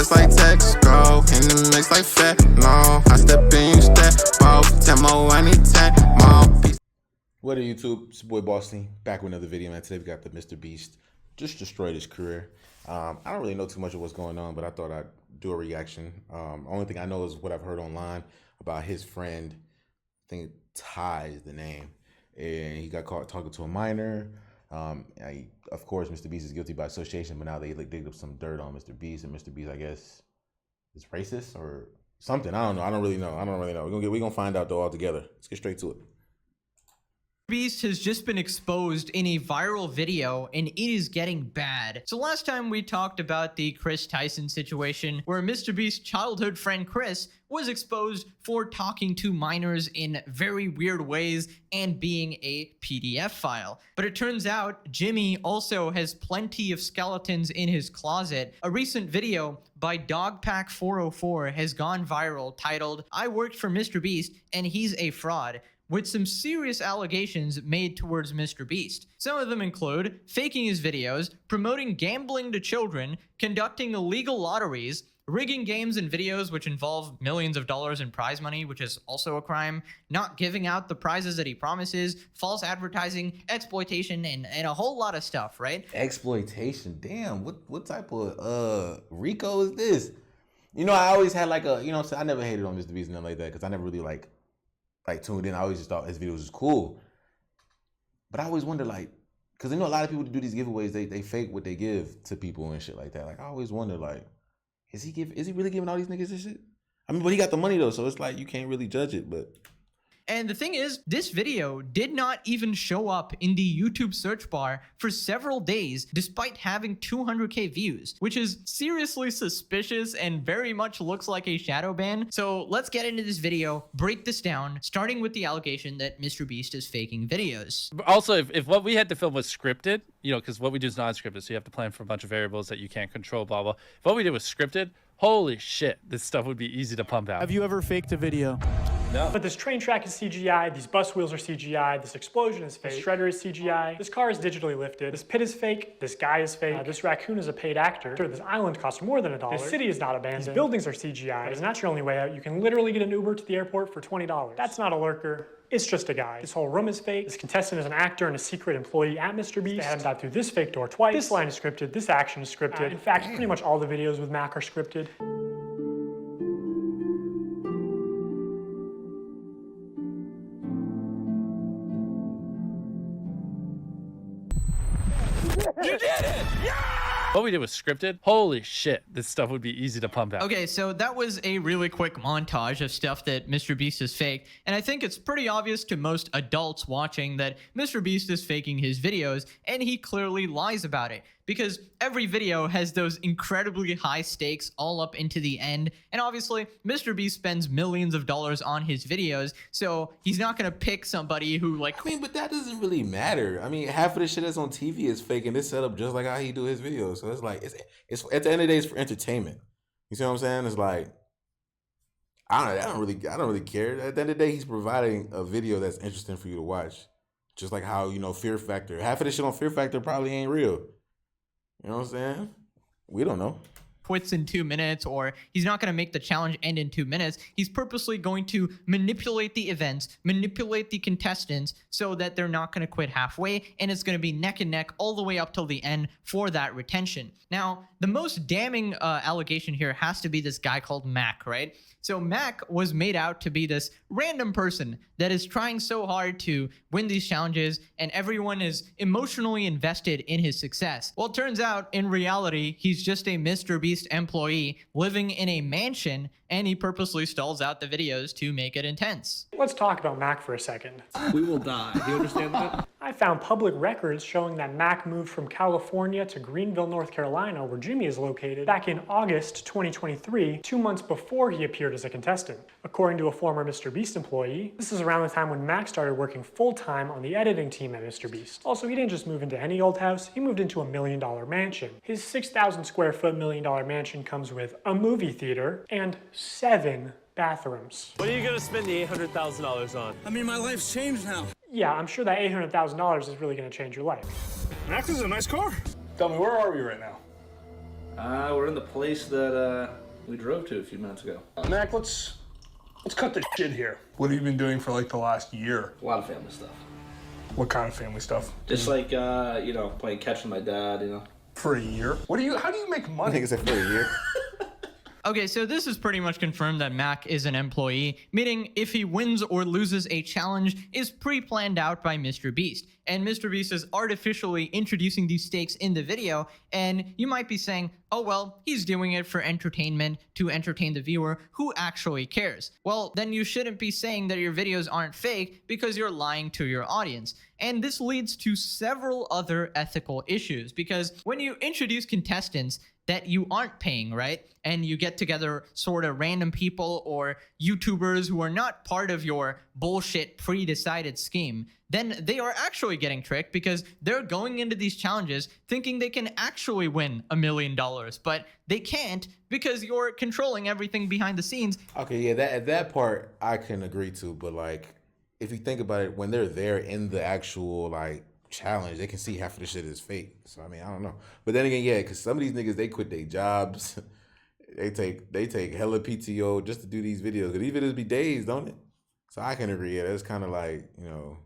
just like text, go in the mix like fat, no. I step in, you step, both, 10 more, I need 10 more. What up, YouTube? It's your boy Bossni, back with another video, man. Today we got the Mr. Beast. Just destroyed his career. I don't really know too much of what's going on, but I thought I'd do a reaction. Only thing I know is what I've heard online about his friend. I think Ty is the name. And he got caught talking to a minor. Of course, Mr. Beast is guilty by association, but now they digged up some dirt on Mr. Beast, and Mr. Beast, I guess, is racist or something. I don't know. I don't really know. We're gonna find out though all together. Let's get straight to it. Beast has just been exposed in a viral video, and it is getting bad. So last time we talked about the Chris Tyson situation where Mr. Beast's childhood friend Chris was exposed for talking to minors in very weird ways and being a PDF file. But it turns out Jimmy also has plenty of skeletons in his closet. A recent video by Dogpack404 has gone viral titled, "I worked for Mr. Beast and he's a fraud," with some serious allegations made towards Mr. Beast. Some of them include faking his videos, promoting gambling to children, conducting illegal lotteries, rigging games and videos which involve millions of dollars in prize money, which is also a crime, not giving out the prizes that he promises, false advertising, exploitation, and a whole lot of stuff, right? Exploitation? Damn, what type of RICO is this? You know, I always had like a, I never hated on Mr. Beast and nothing like that because I never really like tuned in. I always just thought his videos was cool. But I always wonder, like, because a lot of people do these giveaways, they fake what they give to people and shit like that. Like, I always wonder, like, is he really giving all these niggas this shit? I mean, but he got the money though, so it's like you can't really judge it, but. And the thing is, this video did not even show up in the YouTube search bar for several days, despite having 200K views, which is seriously suspicious and very much looks like a shadow ban. So let's get into this video, break this down, starting with the allegation that Mr. Beast is faking videos. Also, if what we had to film was scripted, because what we do is non-scripted, so you have to plan for a bunch of variables that you can't control, blah, blah. If what we did was scripted, holy shit, this stuff would be easy to pump out. Have you ever faked a video? No. But this train track is CGI, these bus wheels are CGI, this explosion is fake, this shredder is CGI, this car is digitally lifted, this pit is fake, this guy is fake, this raccoon is a paid actor, this island costs more than $1, this city is not abandoned, these buildings are CGI, but it's not your only way out. You can literally get an Uber to the airport for $20. That's not a lurker. It's just a guy. This whole room is fake. This contestant is an actor and a secret employee at Mr. Beast. They had him dive through this fake door twice. This line is scripted. This action is scripted. In fact, pretty much all the videos with Mac are scripted. You did it! Yeah! What we did was scripted. Holy shit, this stuff would be easy to pump out. Okay, so that was a really quick montage of stuff that Mr. Beast has faked, and I think it's pretty obvious to most adults watching that Mr. Beast is faking his videos, and he clearly lies about it. Because every video has those incredibly high stakes all up into the end. And obviously, Mr. Beast spends millions of dollars on his videos, so he's not going to pick somebody who, like... I mean, but that doesn't really matter. I mean, half of the shit that's on TV is fake, and it's set up just like how he do his videos. So it's like, it's at the end of the day, it's for entertainment. You see what I'm saying? It's like, I don't really care. At the end of the day, he's providing a video that's interesting for you to watch. Just like how, Fear Factor. Half of the shit on Fear Factor probably ain't real. You know what I'm saying? We don't know. Quits in 2 minutes, or he's not going to make the challenge end in 2 minutes. He's purposely going to manipulate the events, manipulate the contestants so that they're not going to quit halfway, and it's going to be neck and neck all the way up till the end for that retention. Now, the most damning allegation here has to be this guy called Mac, right? So Mac was made out to be this random person that is trying so hard to win these challenges, and everyone is emotionally invested in his success. Well, it turns out, in reality, he's just a Mr. Beast employee living in a mansion, and he purposely stalls out the videos to make it intense. Let's talk about Mac for a second. We will die. Do you understand that? I found public records showing that Mac moved from California to Greenville, North Carolina, where Jimmy is located, back in August 2023, 2 months before he appeared as a contestant. According to a former Mr. Beast employee, this is around the time when Mac started working full-time on the editing team at Mr. Beast. Also, he didn't just move into any old house, he moved into a $1 million mansion. His 6,000 square foot $1 million mansion comes with a movie theater and 7 bathrooms. What are you gonna spend the $800,000 on? I mean, my life's changed now. Yeah, I'm sure that $800,000 is really gonna change your life. Max is a nice car. Tell me, where are we right now? We're in the place that we drove to a few minutes ago. Mac, let's cut the shit here. What have you been doing for like the last year? A lot of family stuff. What kind of family stuff? Just like, you know, playing catch with my dad, you know. For a year? How do you make money? I think it's for a year. Okay, so this is pretty much confirmed that Mac is an employee, meaning if he wins or loses a challenge is pre-planned out by Mr. Beast. And Mr. Beast is artificially introducing these stakes in the video, and you might be saying, oh well, he's doing it for entertainment, to entertain the viewer, who actually cares? Well, then you shouldn't be saying that your videos aren't fake because you're lying to your audience. And this leads to several other ethical issues, because when you introduce contestants that you aren't paying, right? And you get together sort of random people or YouTubers who are not part of your bullshit pre-decided scheme, then they are actually getting tricked because they're going into these challenges thinking they can actually win $1 million, but they can't because you're controlling everything behind the scenes. Okay, yeah, that part I can agree to, but like, if you think about it, when they're there in the actual like challenge, they can see half of the shit is fake. So I mean, I don't know. But then again, yeah, because some of these niggas, they quit their jobs. they take hella PTO just to do these videos. Because these videos be days, don't it? So I can agree. Yeah, that's kind of like, you know,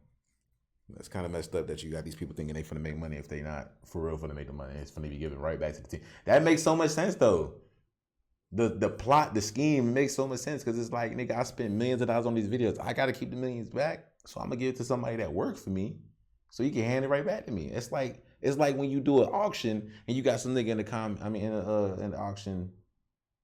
that's kind of messed up that you got these people thinking they finna make money if they not for real finna make the money. It's finna be given right back to the team. That makes so much sense though. The plot, the scheme makes so much sense because it's like, nigga, I spent millions of dollars on these videos. I gotta keep the millions back, so I'm gonna give it to somebody that worked for me, so you can hand it right back to me. It's like when you do an auction and you got some nigga in the auction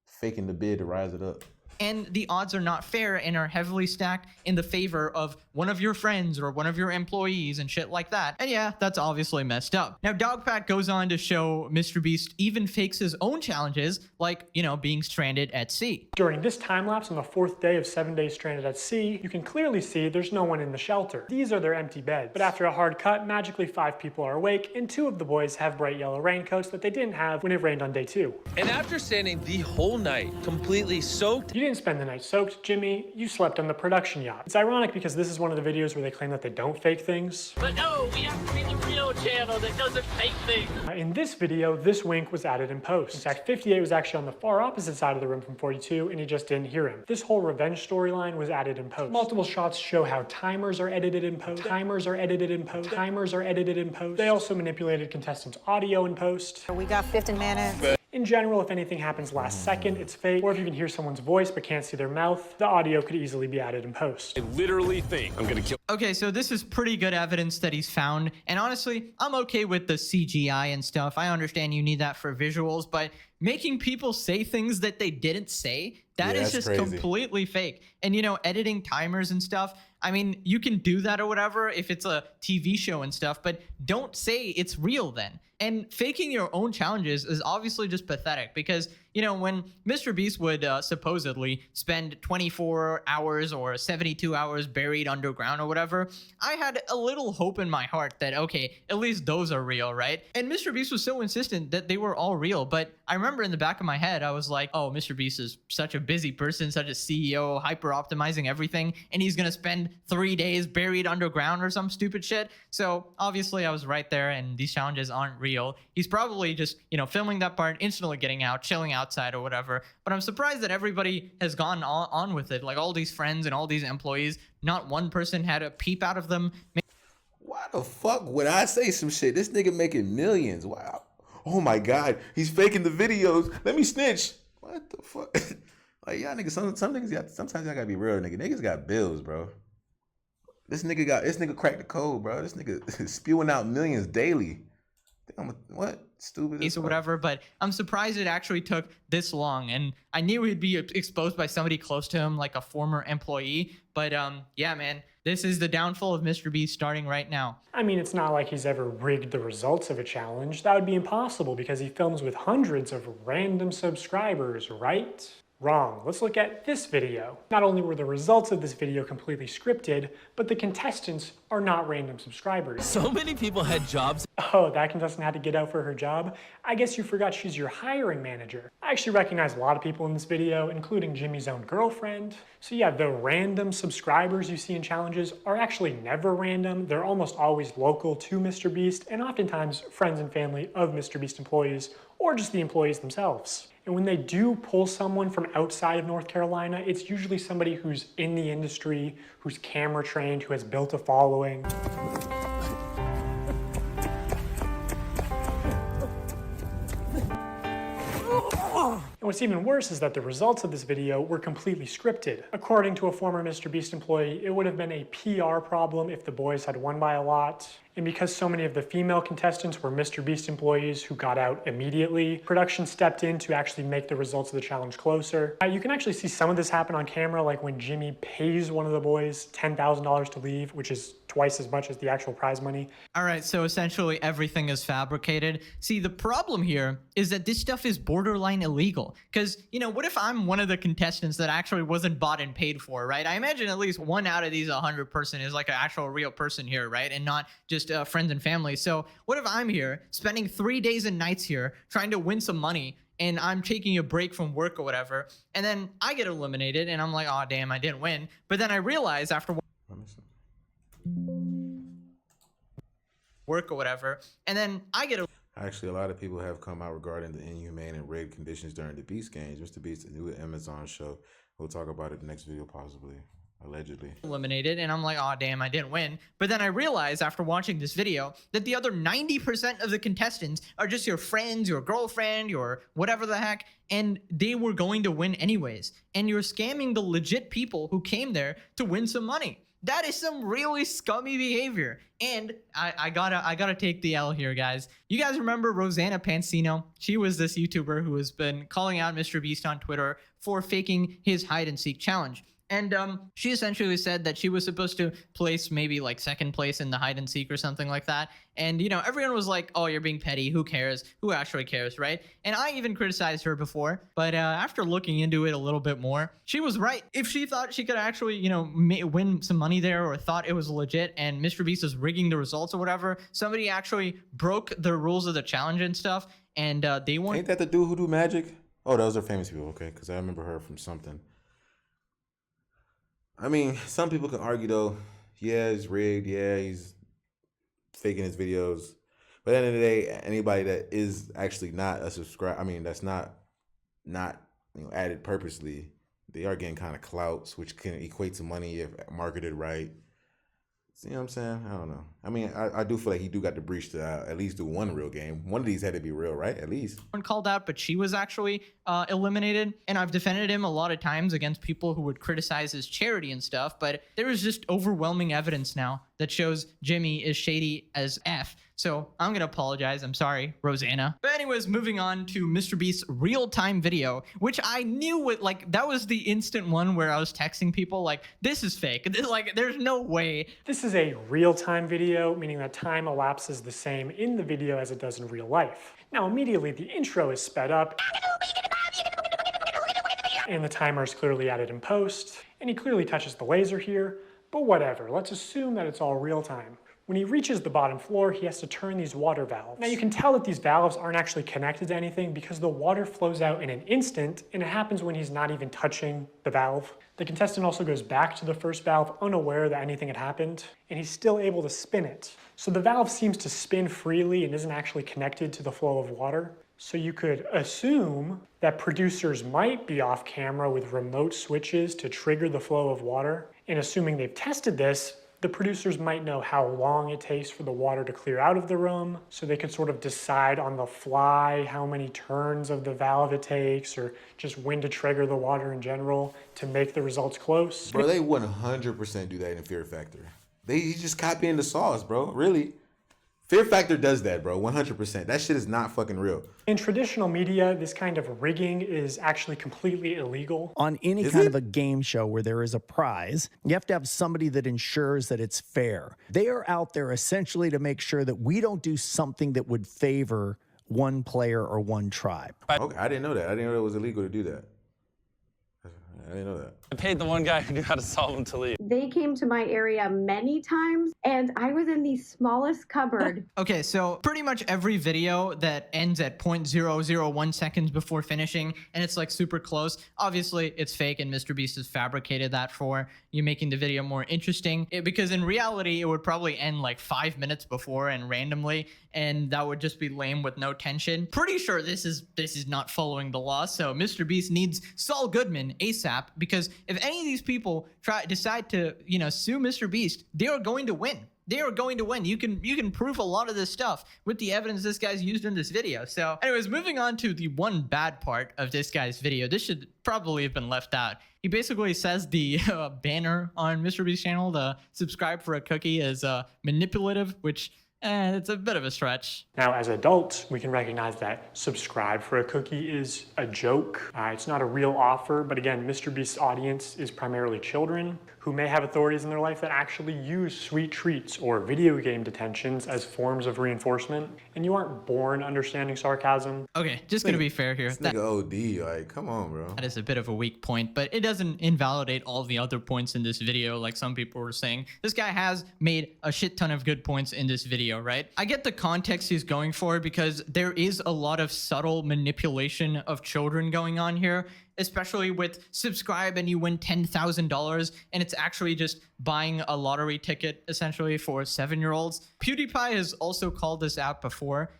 faking the bid to rise it up. And the odds are not fair and are heavily stacked in the favor of one of your friends or one of your employees and shit like that. And yeah, that's obviously messed up. Now, Dogpack goes on to show Mr. Beast even fakes his own challenges, like, you know, being stranded at sea. During this time lapse on the 4th day of 7 days stranded at sea, you can clearly see there's no one in the shelter. These are their empty beds. But after a hard cut, magically 5 people are awake, and 2 of the boys have bright yellow raincoats that they didn't have when it rained on day 2. And after standing the whole night, completely soaked, You didn't spend the night soaked, Jimmy. You slept on the production yacht. It's ironic because this is one of the videos where they claim that they don't fake things. But no, we have to be the real channel that doesn't fake things. In this video, this wink was added in post. In fact, 58 was actually on the far opposite side of the room from 42, and he just didn't hear him. This whole revenge storyline was added in post. Multiple shots show how timers are edited in post. Timers are edited in post. Timers are edited in post. They also manipulated contestants' audio in post. We got 15 minutes. In general, if anything happens last second, it's fake. Or if you can hear someone's voice but can't see their mouth, the audio could easily be added in post. I literally think I'm gonna kill. Okay, so this is pretty good evidence that he's found. And honestly, I'm okay with the CGI and stuff. I understand you need that for visuals, but making people say things that they didn't say, that is just crazy. Completely fake. And, you know, editing timers and stuff, I mean, you can do that or whatever if it's a TV show and stuff, but don't say it's real then. And faking your own challenges is obviously just pathetic because, you know, when Mr. Beast would supposedly spend 24 hours or 72 hours buried underground or whatever, I had a little hope in my heart that, okay, at least those are real, right? And Mr. Beast was so insistent that they were all real, but I remember in the back of my head, I was like, oh, Mr. Beast is such a busy person, such a CEO, hyper-optimizing everything, and he's gonna spend 3 days buried underground or some stupid shit. So obviously I was right there, and these challenges aren't real. He's probably just, you know, filming that part, instantly getting out, chilling outside or whatever. But I'm surprised that everybody has gone on with it. Like all these friends and all these employees, not one person had a peep out of them. Why the fuck would I say some shit? This nigga making millions. Wow. Oh my God, he's faking the videos. Let me snitch. What the fuck? Like, y'all niggas, some niggas, sometimes y'all gotta be real, nigga. Niggas got bills, bro. This nigga cracked the code, bro. This nigga is spewing out millions daily. What? Stupid. Or whatever, but I'm surprised it actually took this long, and I knew he'd be exposed by somebody close to him, like a former employee. But yeah, man, this is the downfall of Mr. Beast starting right now. I mean, it's not like he's ever rigged the results of a challenge. That would be impossible because he films with hundreds of random subscribers, right? Wrong. Let's look at this video. Not only were the results of this video completely scripted, but the contestants are not random subscribers. So many people had jobs. Oh, that contestant had to get out for her job? I guess you forgot she's your hiring manager. I actually recognize a lot of people in this video, including Jimmy's own girlfriend. So yeah, the random subscribers you see in challenges are actually never random. They're almost always local to MrBeast, and oftentimes friends and family of MrBeast employees, or just the employees themselves. And when they do pull someone from outside of North Carolina, it's usually somebody who's in the industry, who's camera trained, who has built a following. And what's even worse is that the results of this video were completely scripted. According to a former MrBeast employee, it would have been a PR problem if the boys had won by a lot. And because so many of the female contestants were MrBeast employees who got out immediately, production stepped in to actually make the results of the challenge closer. You can actually see some of this happen on camera, like when Jimmy pays one of the boys $10,000 to leave, which is twice as much as the actual prize money. All right, so essentially everything is fabricated. See, the problem here is that this stuff is borderline illegal. Because, you know, what if I'm one of the contestants that actually wasn't bought and paid for, right? I imagine at least one out of these 100 person is like an actual real person here, right? And not just friends and family. So what if I'm here spending 3 days and nights here trying to win some money, and I'm taking a break from work or whatever, and then I get eliminated and I'm like, oh damn, I didn't win. But then I realize after work or whatever, and then I get Actually, a lot of people have come out regarding the inhumane and rigged conditions during the Beast games. MrBeast's new Amazon show. We'll talk about it in the next video, possibly. Allegedly eliminated, and I'm like, oh damn, I didn't win. But then I realized after watching this video that the other 90% of the contestants are just your friends, your girlfriend, your whatever the heck, and they were going to win anyways. And you're scamming the legit people who came there to win some money. That is some really scummy behavior. And I gotta take the L here, guys. You guys remember Rosanna Pansino? She was this YouTuber who has been calling out MrBeast on Twitter for faking his hide and seek challenge. And she essentially said that she was supposed to place maybe like second place in the hide and seek or something like that. And, you know, everyone was like, oh, you're being petty. Who cares? Who actually cares, right? And I even criticized her before. But after looking into it a little bit more, she was right. If she thought she could actually, you know, win some money there, or thought it was legit and MrBeast was rigging the results or whatever, somebody actually broke the rules of the challenge and stuff. And they won. Ain't that the dude who do magic? Oh, those are famous people. Okay, because I remember her from something. I mean, some people can argue though, yeah, it's rigged, yeah, he's faking his videos. But at the end of the day, anybody that is actually not a subscriber, I mean, that's not you know, added purposely, they are getting kind of clouts, which can equate to money if marketed right. See what I'm saying? I don't know. I mean, I do feel like he do got the breach to at least do one real game. One of these had to be real, right? At least. Called out, but she was actually eliminated. And I've defended him a lot of times against people who would criticize his charity and stuff. But there is just overwhelming evidence now that shows Jimmy is shady as F. So I'm going to apologize. I'm sorry, Rosanna. But anyways, moving on to MrBeast's real-time video, which I knew it, like, that was the instant one where I was texting people like, this is fake. This, like, there's no way. This is a real-time video, meaning that time elapses the same in the video as it does in real life. Now, immediately the intro is sped up, and the timer is clearly added in post, and he clearly touches the laser here, but whatever, let's assume that it's all real-time. When he reaches the bottom floor, he has to turn these water valves. Now you can tell that these valves aren't actually connected to anything because the water flows out in an instant, and it happens when he's not even touching the valve. The contestant also goes back to the first valve unaware that anything had happened, and he's still able to spin it. So the valve seems to spin freely and isn't actually connected to the flow of water. So you could assume that producers might be off camera with remote switches to trigger the flow of water. And assuming they've tested this, the producers might know how long it takes for the water to clear out of the room, so they could sort of decide on the fly how many turns of the valve it takes, or just when to trigger the water in general to make the results close. Bro, they 100% do that in Fear Factor. They just copying the sauce, bro, really. Fear Factor does that, bro, 100%. That shit is not fucking real. In traditional media, this kind of rigging is actually completely illegal. On any kind of a game show where there is a prize, you have to have somebody that ensures that it's fair. They are out there essentially to make sure that we don't do something that would favor one player or one tribe. Okay, I didn't know that. I didn't know it was illegal to do that. I didn't know that. I paid the one guy who knew how to solve them to leave. They came to my area many times, and I was in the smallest cupboard. Okay, so pretty much every video that ends at 0.001 seconds before finishing, and it's like super close, obviously it's fake, and MrBeast has fabricated that for you, making the video more interesting. Because in reality, it would probably end like 5 minutes before and randomly, and that would just be lame with no tension. Pretty sure this is not following the law, so MrBeast needs Saul Goodman ASAP, because if any of these people decide to, you know, sue MrBeast, they are going to win. They are going to win. You can prove a lot of this stuff with the evidence this guy's used in this video. So anyways, moving on to the one bad part of this guy's video. This should probably have been left out. He basically says the banner on MrBeast's channel, the subscribe for a cookie, is manipulative, which it's a bit of a stretch. Now, as adults, we can recognize that subscribe for a cookie is a joke. It's not a real offer, but again, MrBeast's audience is primarily children who may have authorities in their life that actually use sweet treats or video game detentions as forms of reinforcement, and you aren't born understanding sarcasm. Okay, just gonna be fair here. This nigga OD, like, come on, bro. That is a bit of a weak point, but it doesn't invalidate all the other points in this video, like some people were saying. This guy has made a shit ton of good points in this video, right? I get the context he's going for, because there is a lot of subtle manipulation of children going on here, especially with subscribe and you win $10,000, and it's actually just buying a lottery ticket essentially for 7-year-olds. PewDiePie has also called this out before.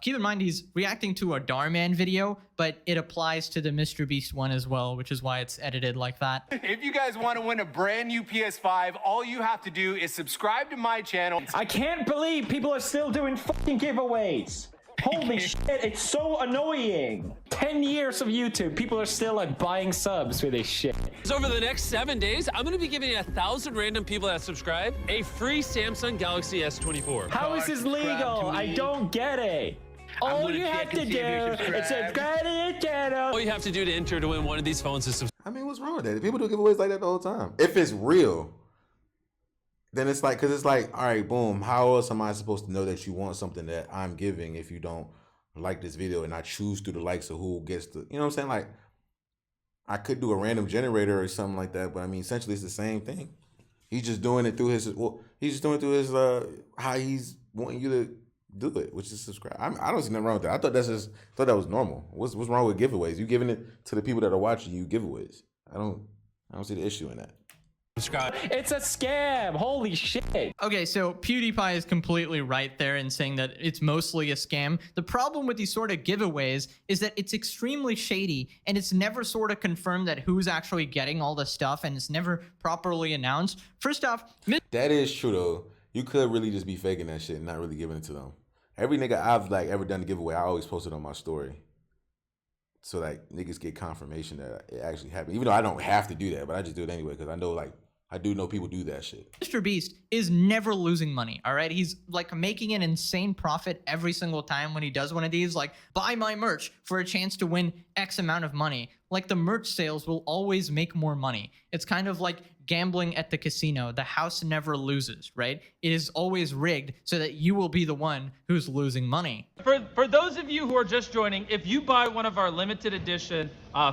Keep in mind, he's reacting to a Darman video, but it applies to the MrBeast one as well, which is why it's edited like that. If you guys want to win a brand new PS5, all you have to do is subscribe to my channel. I can't believe people are still doing fucking giveaways. Holy shit, it's so annoying. 10 years of YouTube, people are still like buying subs for this shit. So over the next 7 days, I'm gonna be giving 1,000 random people that subscribe a free Samsung Galaxy S24. How is this legal? I don't get it. All you have to do is subscribe to the channel. All you have to do to enter to win one of these phones is subscribe. I mean, what's wrong with that? People do giveaways like that the whole time. If it's real, then it's like, because it's like, all right, boom, how else am I supposed to know that you want something that I'm giving if you don't like this video and I choose through the likes of who gets the, you know what I'm saying? Like, I could do a random generator or something like that, but I mean, essentially it's the same thing. He's just doing it through his, he's just doing it through his, how he's wanting you to do it, which is subscribe. I don't see nothing wrong with that. I thought that was normal. What's wrong with giveaways? You giving it to the people that are watching you giveaways. I don't see the issue in that. Subscribe. It's a scam. Holy shit. Okay, so PewDiePie is completely right there in saying that it's mostly a scam. The problem with these sort of giveaways is that it's extremely shady, and it's never sort of confirmed that who's actually getting all the stuff, and it's never properly announced. First off, that is true though. You could really just be faking that shit and not really giving it to them. Every nigga I've like ever done a giveaway, I always post it on my story. So like niggas get confirmation that it actually happened. Even though I don't have to do that, but I just do it anyway because I know like I do know people do that shit. MrBeast is never losing money, all right? He's like making an insane profit every single time when he does one of these, like buy my merch for a chance to win X amount of money. Like the merch sales will always make more money. It's kind of like gambling at the casino. The house never loses, right? It is always rigged so that you will be the one who's losing money. For those of you who are just joining, if you buy one of our limited edition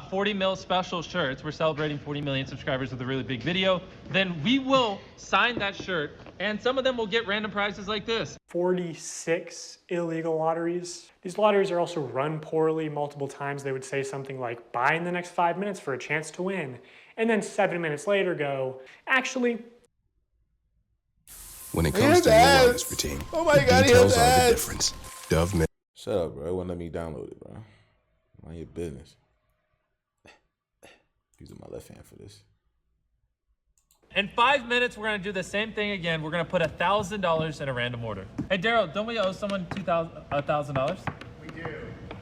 40 mil special shirts, we're celebrating 40 million subscribers with a really big video, then we will sign that shirt, and some of them will get random prizes like this. 46 illegal lotteries. These lotteries are also run poorly. Multiple times they would say something like, buy in the next 5 minutes for a chance to win. And then 7 minutes later go, actually. When it comes to your wellness routine, the details are the difference. Dove Mint. Shut up, bro. It wouldn't let me download it, bro. Mind your business. Using my left hand for this. In 5 minutes, we're gonna do the same thing again. We're gonna put $1,000 in a random order. Hey, Daryl, don't we owe someone $1,000? We do.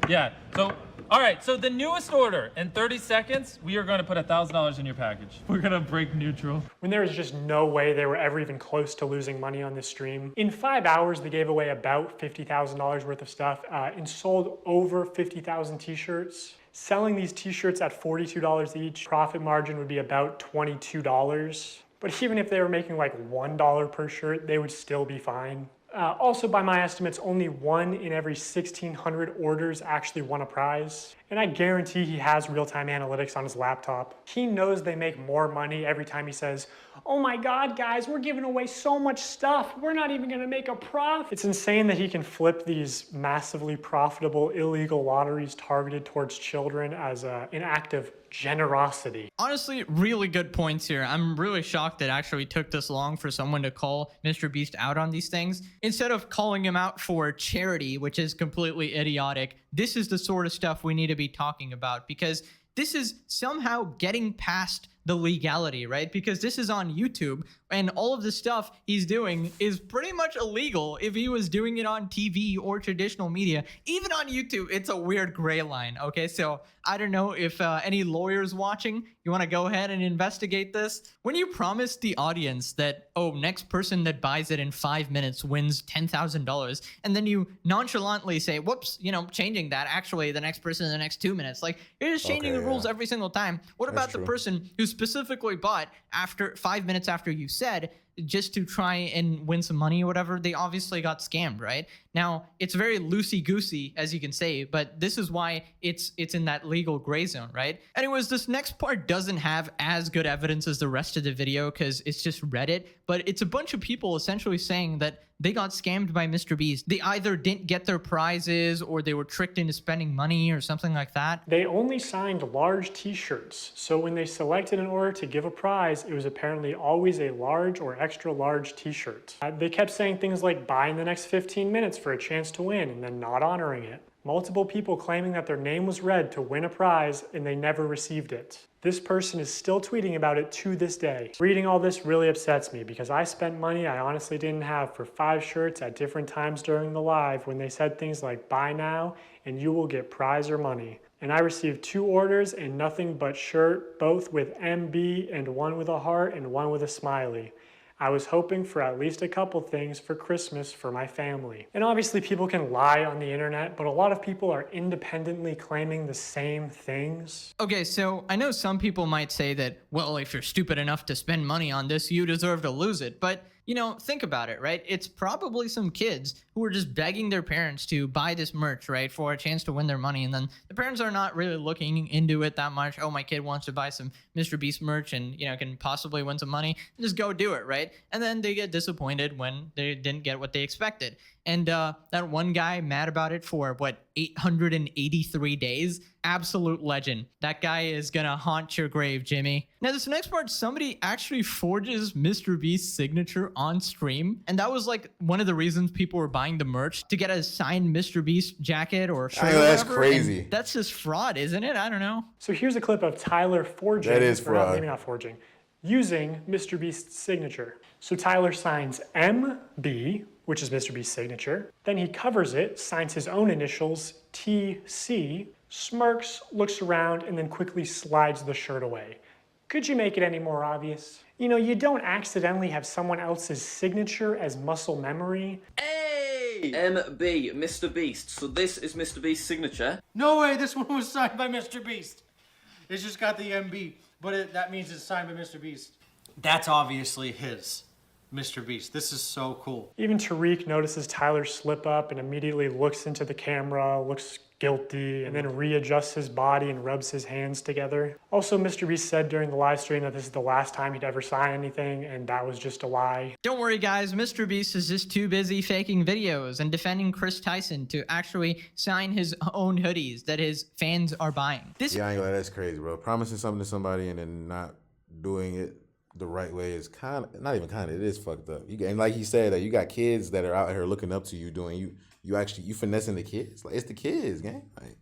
Yeah, so, all right, so the newest order, in 30 seconds, we are gonna put $1,000 in your package. We're gonna break neutral. When there was just no way they were ever even close to losing money on this stream. In 5 hours, they gave away about $50,000 worth of stuff and sold over 50,000 t-shirts. Selling these t-shirts at $42 each, profit margin would be about $22. But even if they were making like $1 per shirt, they would still be fine. Also, by my estimates, only 1 in every 1,600 orders actually won a prize. And I guarantee he has real-time analytics on his laptop. He knows they make more money every time he says, oh my God, guys, we're giving away so much stuff. We're not even gonna make a profit. It's insane that he can flip these massively profitable illegal lotteries targeted towards children as an act of generosity. Honestly, really good points here. I'm really shocked that actually took this long for someone to call Mr. Beast out on these things. Instead of calling him out for charity, which is completely idiotic, this is the sort of stuff we need to be talking about, because this is somehow getting past the legality, right? Because this is on YouTube, and all of the stuff he's doing is pretty much illegal if he was doing it on TV or traditional media. Even on YouTube, it's a weird gray line, okay? So I don't know if any lawyers watching, you want to go ahead and investigate this? When you promise the audience that, oh, next person that buys it in 5 minutes wins $10,000, and then you nonchalantly say, whoops, you know, changing that, actually the next person in the next 2 minutes, like, you're just changing the rules every single time. What about the person who specifically bought after 5 minutes after you said, just to try and win some money or whatever? They obviously got scammed, right? Now, it's very loosey-goosey, as you can say, but this is why it's in that legal gray zone, right? Anyways, this next part doesn't have as good evidence as the rest of the video because it's just Reddit, but it's a bunch of people essentially saying that they got scammed by Mr. Beast. They either didn't get their prizes or they were tricked into spending money or something like that. They only signed large t-shirts, so when they selected an order to give a prize, it was apparently always a large or extra large t-shirt. They kept saying things like, buy in the next 15 minutes for a chance to win, and then not honoring it. Multiple people claiming that their name was read to win a prize and they never received it. This person is still tweeting about it to this day. Reading all this really upsets me because I spent money I honestly didn't have for 5 shirts at different times during the live when they said things like, buy now and you will get prize or money. And I received 2 orders and nothing but shirt, both with MB and one with a heart and one with a smiley. I was hoping for at least a couple things for Christmas for my family. And obviously people can lie on the internet, but a lot of people are independently claiming the same things. Okay, so I know some people might say that, well, if you're stupid enough to spend money on this, you deserve to lose it. But, you know, think about it, right? It's probably some kids who are just begging their parents to buy this merch, right, for a chance to win their money. And then the parents are not really looking into it that much. Oh, my kid wants to buy some Mr. Beast merch and, you know, can possibly win some money. Just go do it, right? And then they get disappointed when they didn't get what they expected. And that one guy mad about it for, what, 883 days? Absolute legend. That guy is gonna haunt your grave, Jimmy. Now, this next part, somebody actually forges Mr. Beast's signature on stream. And that was like one of the reasons people were buying the merch, to get a signed Mr. Beast jacket or shirt. Oh, that's crazy. And that's just fraud, isn't it? I don't know. So here's a clip of Tyler forging. That is fraud. Maybe not forging. Using Mr. Beast's signature. So Tyler signs MB, which is Mr. Beast's signature. Then he covers it, signs his own initials, TC, smirks, looks around, and then quickly slides the shirt away. Could you make it any more obvious? You know, you don't accidentally have someone else's signature as muscle memory. Hey! MB, Mr. Beast. So this is Mr. Beast's signature. No way, this one was signed by Mr. Beast. It's just got the MB, but that means it's signed by Mr. Beast. That's obviously his. Mr. Beast. This is so cool. Even Tariq notices Tyler slip up and immediately looks into the camera, looks guilty, and then readjusts his body and rubs his hands together. Also, Mr. Beast said during the live stream that this is the last time he'd ever sign anything, and that was just a lie. Don't worry, guys. Mr. Beast is just too busy faking videos and defending Chris Tyson to actually sign his own hoodies that his fans are buying. Yeah, I ain't gonna lie, that's crazy, bro. Promising something to somebody and then not doing it the right way is kind of, not even kind of, it is fucked up. And like he said, you got kids that are out here looking up to you doing, you finessing the kids. Like, it's the kids, gang. Like,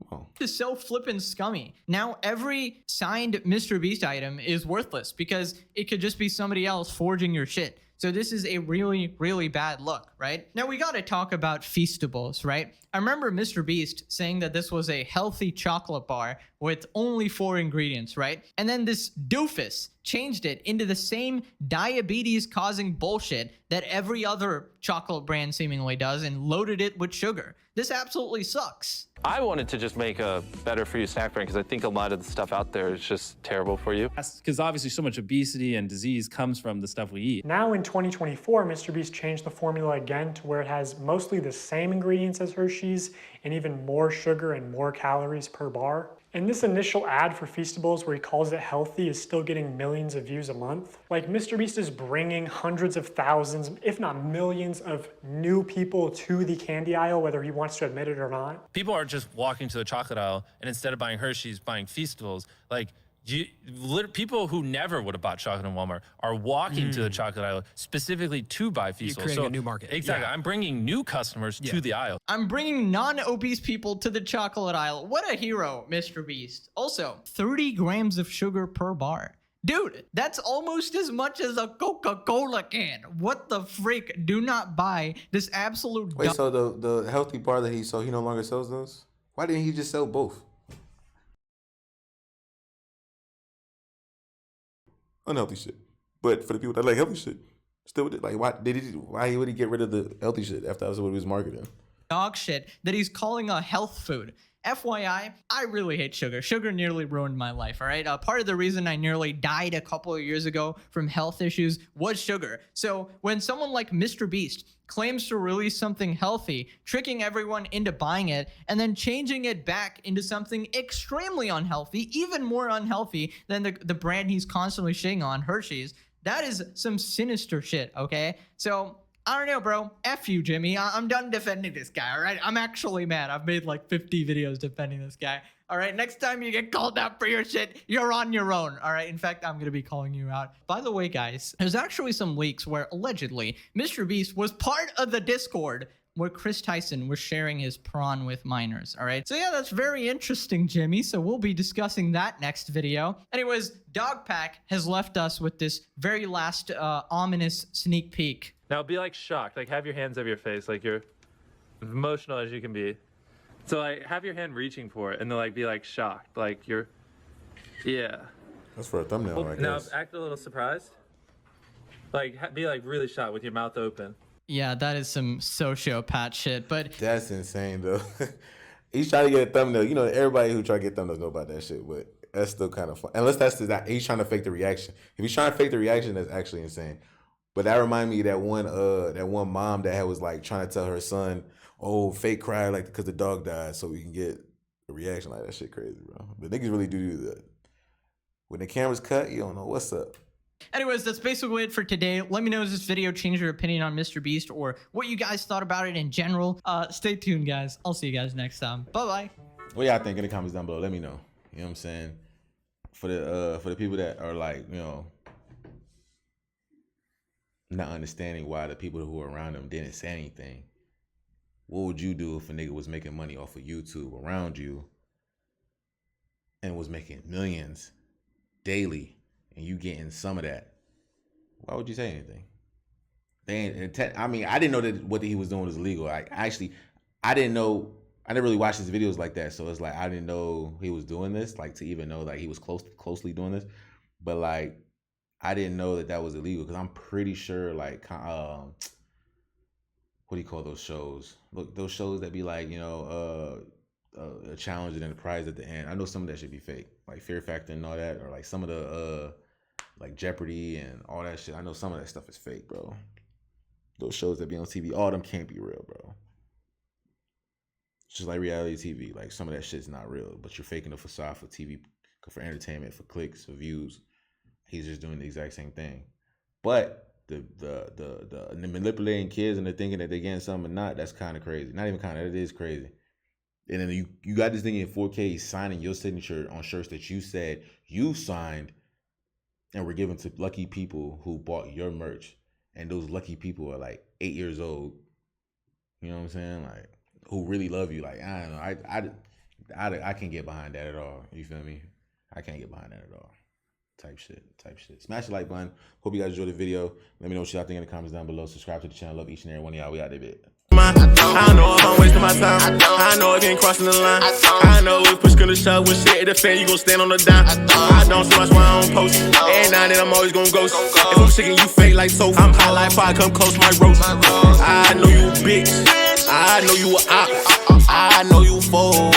come on. It's so flippin' scummy. Now every signed Mr. Beast item is worthless because it could just be somebody else forging your shit. So this is a really, really bad look, right? Now we gotta talk about Feastables, right? I remember Mr. Beast saying that this was a healthy chocolate bar with only 4 ingredients, right? And then this doofus changed it into the same diabetes-causing bullshit that every other chocolate brand seemingly does and loaded it with sugar. This absolutely sucks. I wanted to just make a better for you snack brand because I think a lot of the stuff out there is just terrible for you. Because obviously so much obesity and disease comes from the stuff we eat. Now in 2024, Mr. Beast changed the formula again to where it has mostly the same ingredients as Hershey's and even more sugar and more calories per bar. And this initial ad for Feastables where he calls it healthy is still getting millions of views a month. Like, MrBeast is bringing hundreds of thousands, if not millions of new people to the candy aisle, whether he wants to admit it or not. People are just walking to the chocolate aisle and instead of buying Hershey's, buying Feastables. Like, people who never would have bought chocolate in Walmart are walking to the chocolate aisle specifically to buy Feastables. You're creating a new market. Exactly. Yeah. I'm bringing new customers to the aisle. I'm bringing non-obese people to the chocolate aisle. What a hero, Mr. Beast. Also, 30 grams of sugar per bar. Dude, that's almost as much as a Coca-Cola can. What the freak? Do not buy this absolute... Wait, so the healthy bar that he sold, he no longer sells those? Why didn't he just sell both? Unhealthy shit. But for the people that like healthy shit, still with it. Like, why would he get rid of the healthy shit after that's what he was marketing? Dog shit that he's calling a health food. FYI, I really hate sugar. Sugar nearly ruined my life, all right? Part of the reason I nearly died a couple of years ago from health issues was sugar. So when someone like Mr. Beast claims to release something healthy, tricking everyone into buying it, and then changing it back into something extremely unhealthy, even more unhealthy than the brand he's constantly shitting on, Hershey's, that is some sinister shit, okay? So... I don't know, bro. F you, Jimmy. I'm done defending this guy, all right? I'm actually mad. I've made like 50 videos defending this guy. All right, next time you get called out for your shit, you're on your own, all right? In fact, I'm going to be calling you out. By the way, guys, there's actually some leaks where allegedly Mr. Beast was part of the Discord where Chris Tyson was sharing his prawn with minors, all right? So yeah, that's very interesting, Jimmy. So we'll be discussing that next video. Anyways, Dogpack has left us with this very last ominous sneak peek. Now be like shocked, like have your hands over your face, like you're emotional as you can be. So like have your hand reaching for it and then like be like shocked, like you're, yeah. That's for a thumbnail, I Now guess. act a little surprised. Like be like really shocked with your mouth open. Yeah, that is some sociopath shit, but... That's insane, though. He's trying to get a thumbnail. You know, everybody who try to get thumbnails know about that shit, but that's still kind of fun. Unless he's trying to fake the reaction. If he's trying to fake the reaction, that's actually insane. But that reminded me of that one mom that was like trying to tell her son, oh, fake cry like because the dog died so we can get a reaction. Like, that shit crazy, bro. But niggas really do that. When the camera's cut, you don't know what's up. Anyways, that's basically it for today. Let me know if this video changed your opinion on Mr. Beast or what you guys thought about it in general. Stay tuned, guys. I'll see you guys next time. Bye-bye. What y'all think in the comments down below? Let me know. You know what I'm saying? For the people that are like, you know, not understanding why the people who were around them didn't say anything. What would you do if a nigga was making money off of YouTube around you and was making millions daily and you getting some of that? Why would you say anything? I mean, I didn't know that what he was doing was illegal. I didn't know. I didn't really watch his videos like that, so it's like I didn't know he was doing this, like to even know that he was closely doing this. But like, I didn't know that was illegal because I'm pretty sure like what do you call those shows? Look, those shows that be like, you know, a challenge and then a prize at the end. I know some of that should be fake, like Fear Factor and all that, or like some of the like Jeopardy and all that shit. I know some of that stuff is fake, bro. Those shows that be on TV, all of them can't be real, bro. It's just like reality TV. Like some of that shit's not real, but you're faking the facade for TV, for entertainment, for clicks, for views. He's just doing the exact same thing. But the manipulating kids and they're thinking that they're getting something and not, that's kind of crazy. Not even kind of, it is crazy. And then you got this thing in 4K signing your signature on shirts that you said you signed and were given to lucky people who bought your merch. And those lucky people are like 8 years old. You know what I'm saying? Like, who really love you. Like, I don't know. I can't get behind that at all. You feel me? I can't get behind that at all. Type shit. Smash the like button. Hope you guys enjoyed the video. Let me know what y'all think in the comments down below. Subscribe to the channel. Love each and every one of y'all. We out there, bit. I know if I'm wasting my time. I know if you ain't crossing the line. I know if push gonna shove when shit hit the fan, you gon' stand on the dime. I don't so much why I don't post. Every now and then I'm always gon' ghost. If I'm sick and you fake like tofu, I'm high like fire, come close my roast. I know you a bitch. I know you a op. I know you a fool.